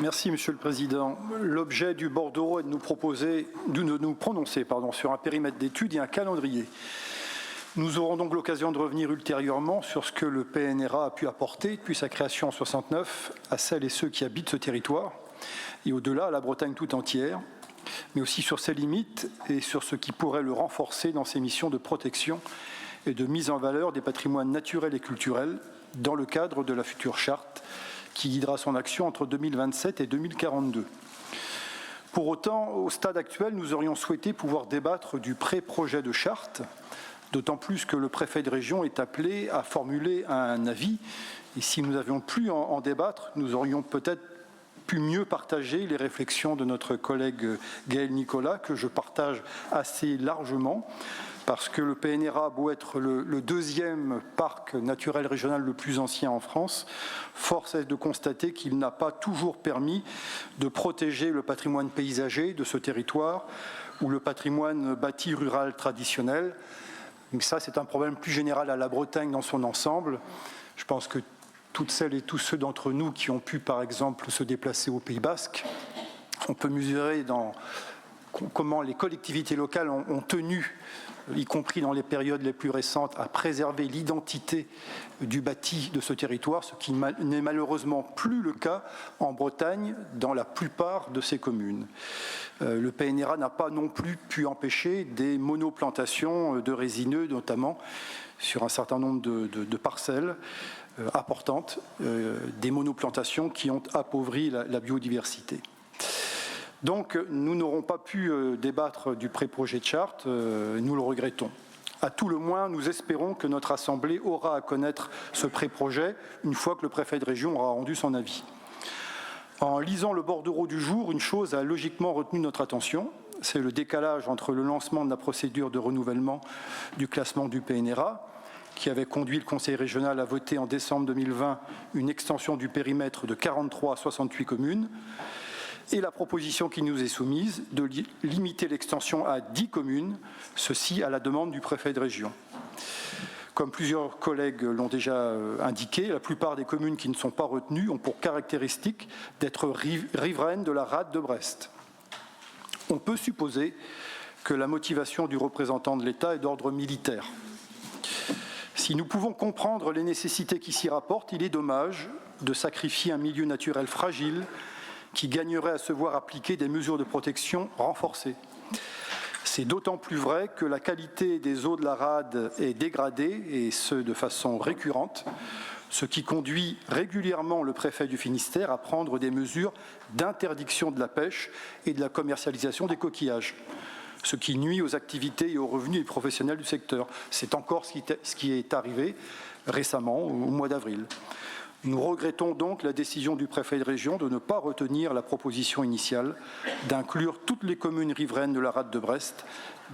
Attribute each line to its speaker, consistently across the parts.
Speaker 1: Merci, Monsieur le Président. L'objet du bordereau est de nous prononcer sur un périmètre d'études et un calendrier. Nous aurons donc l'occasion de revenir ultérieurement sur ce que le PNRA a pu apporter depuis sa création en 1969 à celles et ceux qui habitent ce territoire et au-delà à la Bretagne tout entière, mais aussi sur ses limites et sur ce qui pourrait le renforcer dans ses missions de protection et de mise en valeur des patrimoines naturels et culturels dans le cadre de la future charte qui guidera son action entre 2027 et 2042. Pour autant, au stade actuel, nous aurions souhaité pouvoir débattre du pré-projet de charte, d'autant plus que le préfet de région est appelé à formuler un avis. Et si nous avions pu en débattre, nous aurions peut-être pu mieux partager les réflexions de notre collègue Gaël Nicolas, que je partage assez largement, parce que le PNRA a beau être le deuxième parc naturel régional le plus ancien en France, force est de constater qu'il n'a pas toujours permis de protéger le patrimoine paysager de ce territoire ou le patrimoine bâti rural traditionnel. Mais ça, c'est un problème plus général à la Bretagne dans son ensemble. Je pense que toutes celles et tous ceux d'entre nous qui ont pu, par exemple, se déplacer au Pays Basque, on peut mesurer comment les collectivités locales ont tenu, y compris dans les périodes les plus récentes, à préserver l'identité du bâti de ce territoire, ce qui n'est malheureusement plus le cas en Bretagne dans la plupart de ces communes. Le PNRA n'a pas non plus pu empêcher des monoplantations de résineux, notamment sur un certain nombre de parcelles importantes, des monoplantations qui ont appauvri la biodiversité. Donc, nous n'aurons pas pu débattre du pré-projet de charte, nous le regrettons. À tout le moins, nous espérons que notre Assemblée aura à connaître ce pré-projet une fois que le préfet de région aura rendu son avis. En lisant le bordereau du jour, une chose a logiquement retenu notre attention, c'est le décalage entre le lancement de la procédure de renouvellement du classement du PNRA, qui avait conduit le Conseil régional à voter en décembre 2020 une extension du périmètre de 43 à 68 communes, et la proposition qui nous est soumise de limiter l'extension à 10 communes, ceci à la demande du préfet de région. Comme plusieurs collègues l'ont déjà indiqué, la plupart des communes qui ne sont pas retenues ont pour caractéristique d'être riveraines de la rade de Brest. On peut supposer que la motivation du représentant de l'État est d'ordre militaire. Si nous pouvons comprendre les nécessités qui s'y rapportent, il est dommage de sacrifier un milieu naturel fragile qui gagnerait à se voir appliquer des mesures de protection renforcées. C'est d'autant plus vrai que la qualité des eaux de la rade est dégradée, et ce de façon récurrente, ce qui conduit régulièrement le préfet du Finistère à prendre des mesures d'interdiction de la pêche et de la commercialisation des coquillages, ce qui nuit aux activités et aux revenus des professionnels du secteur. C'est encore ce qui est arrivé récemment, au mois d'avril. Nous regrettons donc la décision du préfet de région de ne pas retenir la proposition initiale d'inclure toutes les communes riveraines de la rade de Brest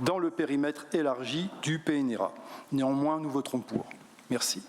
Speaker 1: dans le périmètre élargi du PNRA. Néanmoins, nous voterons pour. Merci.